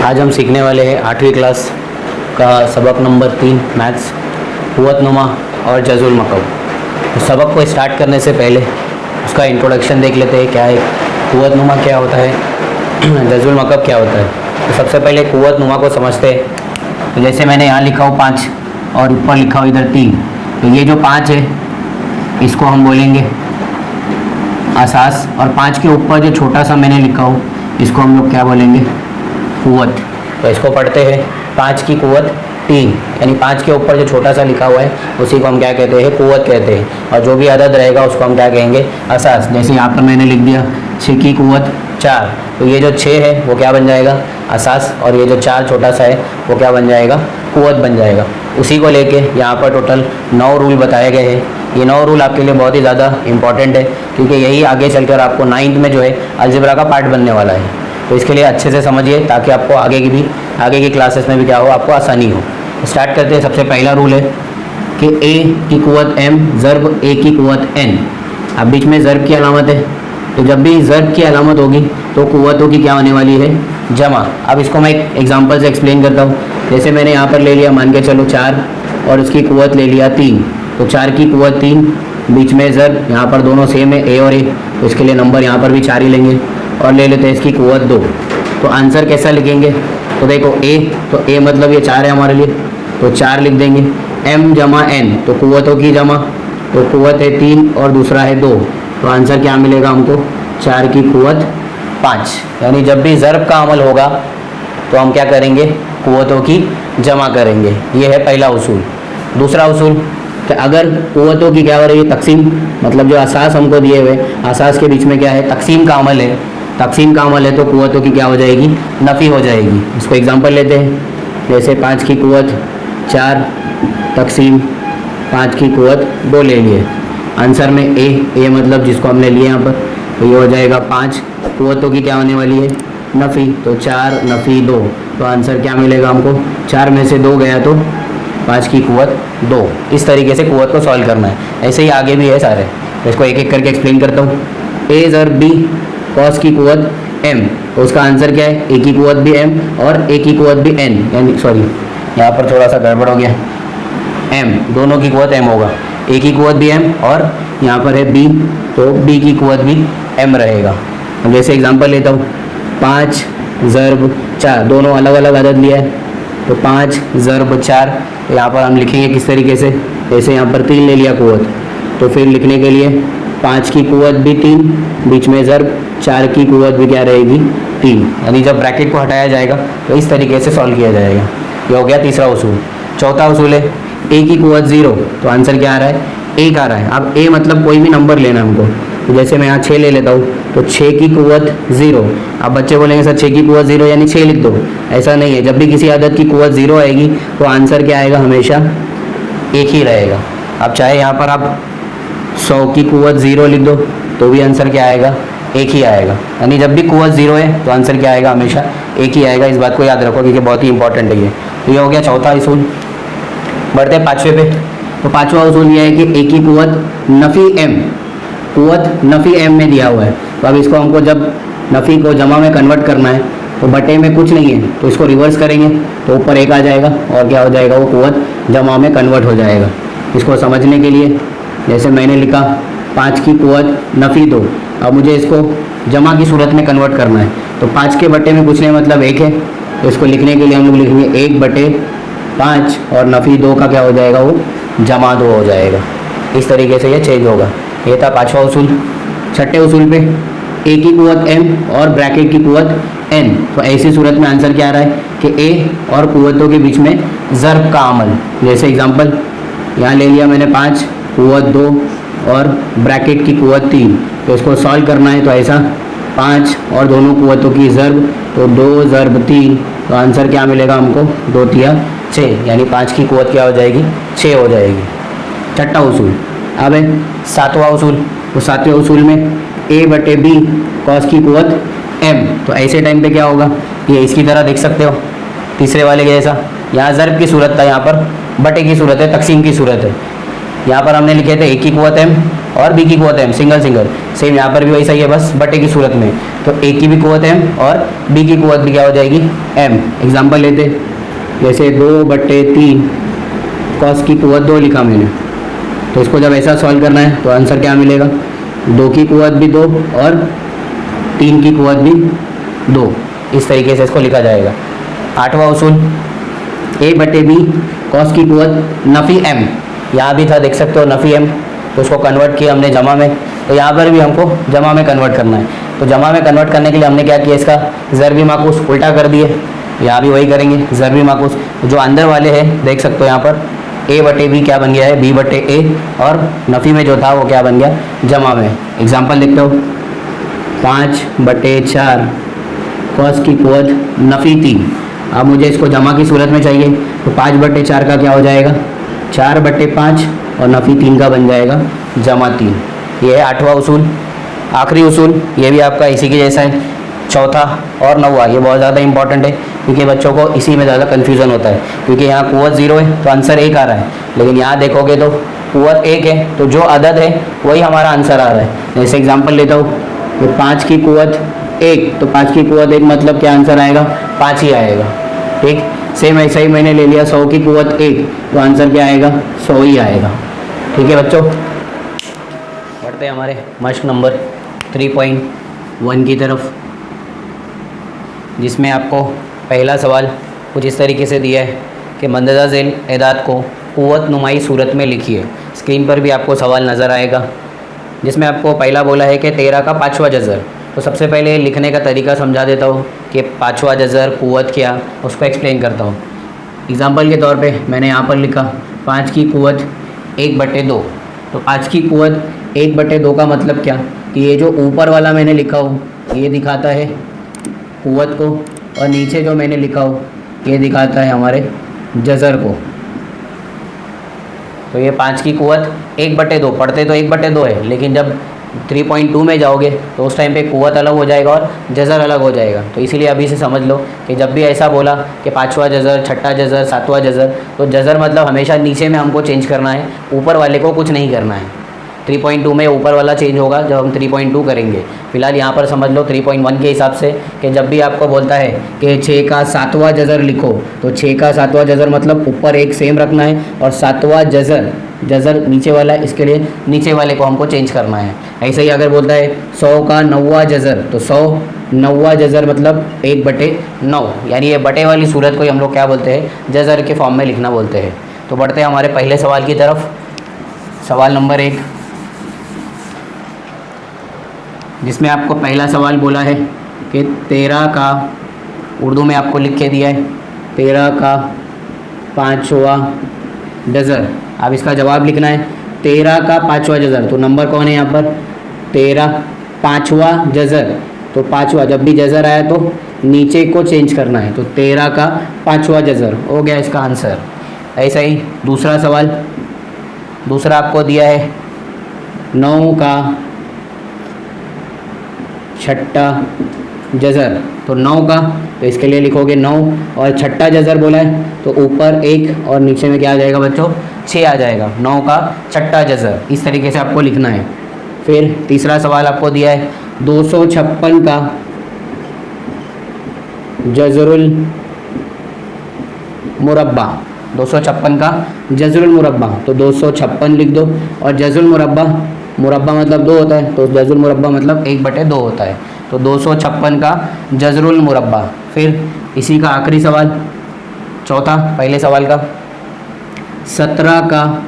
आज हम सीखने वाले हैं 8वीं क्लास का सबक नंबर 3 मैथ्स कुव्वतनुमा और जज़ुल मकब। तो सबक को स्टार्ट करने से पहले उसका इंट्रोडक्शन देख लेते हैं। क्या है कुव्वतनुमा, क्या होता है जज़ुल मकब क्या होता है। तो सबसे पहले कुव्वतनुमा को समझते हैं। तो जैसे मैंने यहाँ लिखा हो 5 और ऊपर लिखा हो इधर 3, तो ये जो 5 है इसको हम बोलेंगे असास, और 5 के ऊपर जो छोटा सा मैंने लिखा हो इसको हम लोग क्या बोलेंगे, कुव्वत। तो इसको पढ़ते हैं 5 की कुव्वत 3, यानी 5 के ऊपर जो छोटा सा लिखा हुआ है उसी को हम क्या कहते हैं, कुव्वत कहते हैं। और जो भी अदद रहेगा उसको हम क्या कहेंगे, असास। जैसे यहाँ पर मैंने लिख दिया 6 की कुव्वत 4, तो ये जो 6 है वो क्या बन जाएगा, असास, और ये जो 4 छोटा सा है वो क्या बन जाएगा, कुव्वत बन जाएगा। उसी को लेके यहाँ पर टोटल 9 रूल बताए गए हैं। ये 9 रूल आपके लिए बहुत ही ज़्यादा इंपॉर्टेंट है, क्योंकि यही आगे चलकर आपको 9th में जो है अलजेब्रा का पार्ट बनने वाला है। तो इसके लिए अच्छे से समझिए ताकि आपको आगे की क्लासेस में भी क्या हो, आपको आसानी हो। स्टार्ट करते हैं। सबसे पहला रूल है कि a की कुव्वत m ज़र्ब a की कुव्वत n। अब बीच में ज़र्ब की अलामत है, तो जब भी ज़र्ब की अलामत होगी तो कुव्वतों की क्या होने वाली है, जमा। अब इसको मैं एक एग्जांपल से एक्सप्लेन करता हूँ। जैसे मैंने यहाँ पर ले लिया, मान के चलो 4, और उसकी कुव्वत ले लिया 3, तो 4 की कुव्वत 3, बीच में ज़र्ब, यहाँ पर दोनों सेम है a और a, तो इसके लिए नंबर यहाँ पर भी 4 ही लेंगे। और ले लेते हैं इसकी कुव्वत 2। तो आंसर कैसा लिखेंगे, तो देखो a, तो a मतलब ये 4 है हमारे लिए, तो 4 लिख देंगे। m जमा n, तो कुव्वतों की जमा, तो कुव्वत है 3 और दूसरा है 2, तो आंसर क्या मिलेगा हमको, 4 की कुव्वत 5। यानी जब भी ज़र्ब का अमल होगा तो हम क्या करेंगे, कुव्वतों की जमा करेंगे। ये है पहला उसूल। दूसरा उसूल कि अगर कुव्वतों की क्या हो रही है, तकसीम, मतलब जो असास हमको दिए हुए, असास के बीच में क्या है, तकसीम का अमल है। तकसीम का अमल है तो कुव्वतों की क्या हो जाएगी, नफ़ी हो जाएगी। इसको एग्जांपल लेते हैं। जैसे 5 की कुव्वत 4 तकसीम 5 की कुव्वत 2 ले लिए। आंसर में ए मतलब जिसको हमने लिए यहाँ पर, तो ये हो जाएगा 5। कुव्वतों की क्या होने वाली है, नफ़ी, तो 4 नफ़ी 2, तो आंसर क्या मिलेगा हमको, 4 में से 2 गया तो 5 की कुव्वत 2। इस तरीके से कुव्वत को सॉल्व करना है। ऐसे ही आगे भी है सारे, तो इसको एक एक करके एक्सप्लेन करता हूँ। a ज़र्ब b कॉस की कुव्वत m, तो उसका आंसर क्या है, a की कुव्वत भी m और a की कुव्वत भी n, यानी सॉरी यहाँ पर थोड़ा सा गड़बड़ हो गया, m, दोनों की कुव्वत m होगा। a की कुव्वत भी m और यहाँ पर है b, तो b की कुव्वत भी m रहेगा। अब जैसे एग्जांपल लेता हूँ, 5 ज़र्ब 4, दोनों अलग अलग अदद लिया है, तो 5 ज़र्ब 4, तो यहाँ पर हम लिखेंगे किस तरीके से, जैसे यहाँ पर 3 ले लिया कुव्वत, तो फिर लिखने के लिए 5 की कुव्वत भी 3, बीच में ज़र्ब, 4 की कुव्वत भी क्या रहेगी, 3। यानी जब ब्रैकेट को हटाया जाएगा तो इस तरीके से सॉल्व किया जाएगा। ये हो गया तीसरा उसूल। चौथा उसूल है a की कुव्वत 0, तो आंसर क्या आ रहा है, 1 आ रहा है। अब a मतलब कोई भी नंबर लेना हमको, तो जैसे मैं यहाँ 6 ले लेता हूँ, तो 6 की कुव्वत 0। अब बच्चे बोलेंगे सर 6 की कुव्वत 0 यानी 6 लिख दो। ऐसा नहीं है, जब भी किसी अदद की कुव्वत 0 आएगी तो आंसर क्या आएगा, हमेशा 1 ही रहेगा। अब चाहे यहाँ पर आप 100 की कुव्वत 0 लिख दो तो भी आंसर क्या आएगा, 1 ही आएगा। यानी जब भी कुव्वत 0 है तो आंसर क्या आएगा, हमेशा 1 ही आएगा। इस बात को याद रखो क्योंकि बहुत ही इंपॉर्टेंट है ये। तो ये हो गया चौथा उसूल। बढ़ते हैं 5वें पे। तो 5वां उसूल ये है कि a की कुव्वत नफ़ी m, कुव्वत नफ़ी m में दिया हुआ है, तो अब इसको हमको जब नफ़ी को जमा में कन्वर्ट करना है तो बटे में कुछ नहीं है, तो इसको रिवर्स करेंगे तो ऊपर 1 आ जाएगा और क्या हो जाएगा, वो कुव्वत जमा में कन्वर्ट हो जाएगा। इसको समझने के लिए जैसे मैंने लिखा 5 की कुव्वत नफ़ी 2, अब मुझे इसको जमा की सूरत में कन्वर्ट करना है, तो 5 के बटे में कुछ नहीं मतलब 1 है, तो इसको लिखने के लिए हम लोग लिखेंगे 1 बटे 5 और नफ़ी 2 का क्या हो जाएगा, वो जमा 2 हो जाएगा। इस तरीके से ये चेंज होगा। ये था 5वां उसूल। 6ठे उसूल पे a की कुव्वत m और ब्रैकेट की कुव्वत n, तो ऐसी सूरत में आंसर क्या आ रहा है कि a और कुव्वतों के बीच में ज़र्ब का अमल। जैसे एग्जांपल यहाँ ले लिया मैंने 5 कुव्वत 2 और ब्रैकेट की कुव्वत 3, तो इसको सॉल्व करना है तो ऐसा 5 और दोनों कुव्वतों की ज़र्ब, तो 2 ज़र्ब 3, तो आंसर क्या मिलेगा हमको, 2 तिया 6, यानी 5 की कुव्वत क्या हो जाएगी, 6 हो जाएगी। 6ठा उसूल। अब है 7वां उसूल। तो 7वें उसूल में a बटे b कॉस की कुव्वत m, तो ऐसे टाइम पे क्या होगा, ये इसकी तरह देख सकते हो, तीसरे वाले के जैसा। यहाँ ज़र्ब की सूरत था, यहाँ पर बटे की सूरत है, तकसीम की सूरत है। यहाँ पर हमने लिखे थे a की कुव्वत m और बी की कुवत m, सिंगल सिंगल। सेम यहाँ पर भी वैसा ही है, बस बटे की सूरत में। तो a की भी कुवत m और b की कुवत भी क्या हो जाएगी m। एग्जाम्पल लेते, जैसे 2/3 कॉस की कुवत 2 लिखा मैंने, तो इसको जब ऐसा सॉल्व करना है तो आंसर क्या मिलेगा, 2 की कुवत भी 2 और 3 की कुवत भी 2। इस तरीके से इसको लिखा जाएगा। 8वां उसूल, a/b कॉस की कुवत नफ़ी m, यहाँ भी था देख सकते हो नफ़ी m, तो उसको कन्वर्ट किया हमने जमा में। तो यहाँ पर भी हमको जमा में कन्वर्ट करना है। तो जमा में कन्वर्ट करने के लिए हमने क्या किया, इसका ज़रबी माकूस उल्टा कर दिए। यहाँ भी वही करेंगे, ज़रबी माकूस। जो अंदर वाले हैं देख सकते हो यहाँ पर a/b क्या बन गया है, b/a, और नफ़ी में जो था वो क्या बन गया, जमा में। एग्जाम्पल देखते हो, 5/4 कॉस की कुवत नफ़ी 3। अब मुझे इसको जमा की सूरत में चाहिए, तो 5/4 का क्या हो जाएगा, 4/5, और नफ़ी 3 का बन जाएगा जमा 3। ये है 8वां उसूल। आखिरी उसूल ये भी आपका इसी के जैसा है, चौथा और 9वां। ये बहुत ज़्यादा इंपॉर्टेंट है क्योंकि बच्चों को इसी में ज़्यादा कन्फ्यूज़न होता है, क्योंकि यहाँ कुवत 0 है तो आंसर 1 आ रहा है, लेकिन यहाँ देखोगे तो कुवत 1 है, तो जो अदद है वही हमारा आंसर आ रहा है। जैसे एग्जाम्पल लेता हूँ, तो 5 की कुवत 1, तो 5 की कुवत 1 मतलब क्या आंसर आएगा, 5 ही आएगा। ठीक, सेम ऐसा ही मैंने ले लिया 100 की कुवत 1, तो आंसर क्या आएगा, 100 ही आएगा। ठीक है बच्चों, बढ़ते हैं हमारे मश्क नंबर 3.1 की तरफ, जिसमें आपको पहला सवाल कुछ इस तरीके से दिया है कि मंददा झेल एदाद को कुव्वत नुमाई सूरत में लिखिए। स्क्रीन पर भी आपको सवाल नज़र आएगा, जिसमें आपको पहला बोला है कि 13 का 5वां जज़र। तो सबसे पहले लिखने का तरीका समझा देता हूँ कि 5वां जज़र कुव्वत क्या, उसको एक्सप्लेन करता हूँ। एग्ज़ाम्पल के तौर पे मैंने यहाँ पर लिखा 5 की कुव्वत 1/2। तो 5 की कुव्वत 1/2 का मतलब क्या, कि ये जो ऊपर वाला मैंने लिखा हो ये दिखाता है कुव्वत को, और नीचे जो मैंने लिखा हो ये दिखाता है हमारे जज़र को। तो ये 5 की कुव्वत 1/2, पढ़ते तो 1/2 है, लेकिन जब 3.2 में जाओगे तो उस टाइम पे कुव्वत अलग हो जाएगा और जज़र अलग हो जाएगा। तो इसीलिए अभी से समझ लो कि जब भी ऐसा बोला कि 5वां जज़र, 6ठा जज़र, 7वां जज़र, तो जज़र मतलब हमेशा नीचे में हमको चेंज करना है, ऊपर वाले को कुछ नहीं करना है। 3.2 में ऊपर वाला चेंज होगा जब हम 3.2 करेंगे। फिलहाल यहाँ पर समझ लो 3.1 के हिसाब से कि जब भी आपको बोलता है कि 6 का 7वां जज़र लिखो, तो 6 का 7वां जज़र मतलब ऊपर एक सेम रखना है, और 7वां जज़र, जज़र नीचे वाला है, इसके लिए नीचे वाले को हमको चेंज करना है। ऐसे ही अगर बोलता है 100 का 9वां जज़र, तो 100 9वां जज़र मतलब 1/9, यानी ये बटे वाली सूरत को ही हम लोग क्या बोलते हैं, जज़र के फॉर्म में लिखना बोलते हैं। तो बढ़ते हैं हमारे पहले सवाल की तरफ। सवाल नंबर 1, जिसमें आपको पहला सवाल बोला है कि 13 का, उर्दू में आपको लिख के दिया है 13 का 5वां जज़र। अब इसका जवाब लिखना है 13 का 5वां जज़र। तो नंबर कौन है यहाँ पर, 13, 5वां जज़र। तो 5वां, जब भी जज़र आया तो नीचे को चेंज करना है, तो 13 का 5वां जज़र हो गया इसका आंसर। ऐसा ही दूसरा सवाल, दूसरा आपको दिया है 9 का 6ठा जज़र। तो 9 का, तो इसके लिए लिखोगे 9, और 6ठा जज़र बोला है तो ऊपर 1 और नीचे में क्या आ जाएगा बच्चों, 6 आ जाएगा। 9 का 6ठा जज़र, इस तरीके से आपको लिखना है। फिर तीसरा सवाल आपको दिया है 256 का जज़रुल मुरब्बा। 256 का जज़रुल मुरब्बा, तो 256 लिख दो, और जज़रुल मुरब्बा, मुरब्बा मतलब 2 होता है, तो जज़रुल मुरब्बा मतलब 1/2 होता है। तो 256 का जज़रुल मुरब्बा। फिर इसी का आखिरी सवाल, चौथा पहले सवाल का, 17 का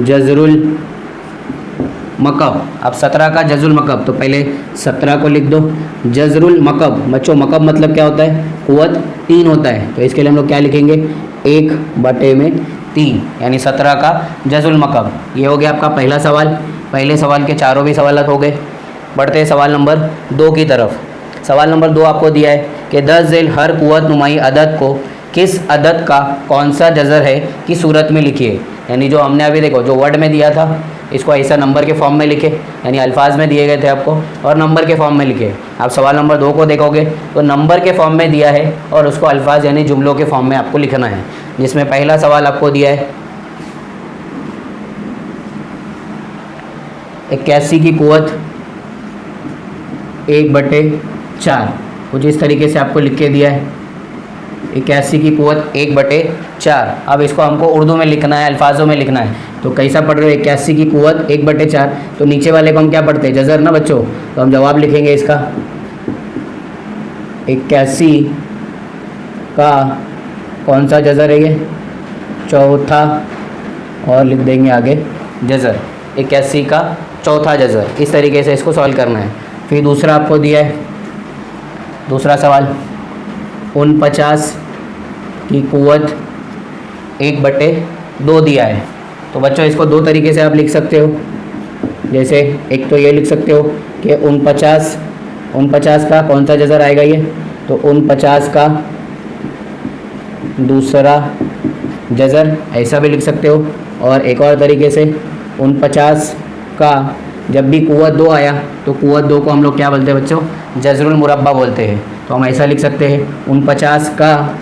जज़रुल मकब। अब 17 का जज़रुल मकब, तो पहले 17 को लिख दो। जज़रुल मकब, बच्चों मकब मतलब क्या होता है, कुव्वत 3 होता है, तो इसके लिए हम लोग क्या लिखेंगे, 1/3, यानी 17 का जज़रुल मकब। ये हो गया आपका पहला सवाल। पहले सवाल के चारों भी सवाल हो गए। बढ़ते हैं सवाल नंबर 2 की तरफ। सवाल नंबर 2 आपको दिया है कि 10 झेल हर कुव्वत नुमाई अदद को किस अदद का कौन सा जज़र है की सूरत में लिखिए। यानी जो हमने अभी देखो जो वर्ड में दिया था, इसको ऐसा नंबर के फॉर्म में लिखे, यानी अल्फाज में दिए गए थे आपको, और नंबर के फॉर्म में लिखे। आप सवाल नंबर 2 को देखोगे तो नंबर के फॉर्म में दिया है और उसको अल्फाज यानी जुमलों के फॉर्म में आपको लिखना है। जिसमें पहला सवाल आपको दिया है 81 की कुवत 1/4, कुछ इस तरीके से आपको लिख के दिया है। 81 की कुवत 1/4। अब इसको हमको उर्दू में लिखना है, अल्फाजों में लिखना है। तो कैसा पढ़ रहे हो? 81 की कुवत 1/4। तो नीचे वाले को हम क्या पढ़ते हैं? जज़र ना बच्चों। तो हम जवाब लिखेंगे इसका 81 का कौन सा जज़र है? ये चौथा, और लिख देंगे आगे जज़र। 81 का चौथा जज़र। इस तरीके से इसको सॉल्व करना है। फिर दूसरा आपको दिया है, दूसरा सवाल 49 की कुवत 1/2 दिया है। तो बच्चों इसको दो तरीके से आप लिख सकते हो। जैसे एक तो ये लिख सकते हो कि 49 का कौन सा जज़र आएगा ये? तो 49 का दूसरा जज़र, ऐसा भी लिख सकते हो। और एक और तरीके से 49 का जब भी कुवत 2 आया तो कुवत 2 को हम लोग क्या बोलते हैं बच्चों? जज़रुल मुरब्बा बोलते हैं। तो हम ऐसा लिख सकते हैं 49 का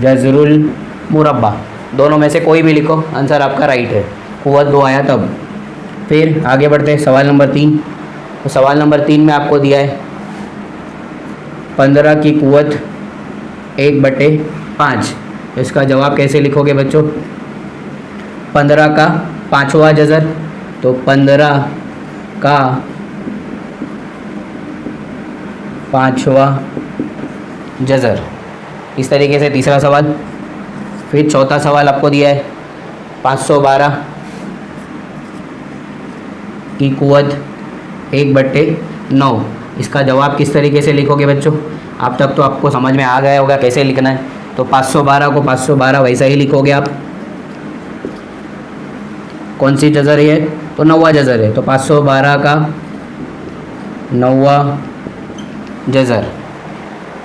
जज़रुल मुरब्बा। दोनों में से कोई भी लिखो, आंसर आपका राइट है। कुवत 2 आया तब। फिर आगे बढ़ते हैं सवाल नंबर 3। तो सवाल नंबर 3 में आपको दिया है 15 की कुवत 1/5। इसका जवाब कैसे लिखोगे बच्चों? 15 का 5वां जज़र, तो 15 का 5वां जज़र। इस तरीके से तीसरा सवाल। फिर चौथा सवाल आपको दिया है 512 की कुवत 1/9। इसका जवाब किस तरीके से लिखोगे बच्चों? अब तक तो आपको समझ में आ गया होगा कैसे लिखना है। तो 512 को 512 वैसा ही लिखोगे आप। कौन सी जज़र है? तो 9वां जज़र है। तो 512 का 9वां जज़र।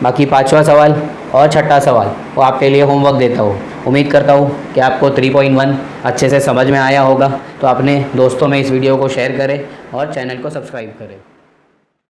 बाकी 5वां सवाल और छठा सवाल वो आपके लिए होमवर्क देता हूँ। उम्मीद करता हूँ कि आपको 3.1 अच्छे से समझ में आया होगा। तो अपने दोस्तों में इस वीडियो को शेयर करें और चैनल को सब्सक्राइब करें।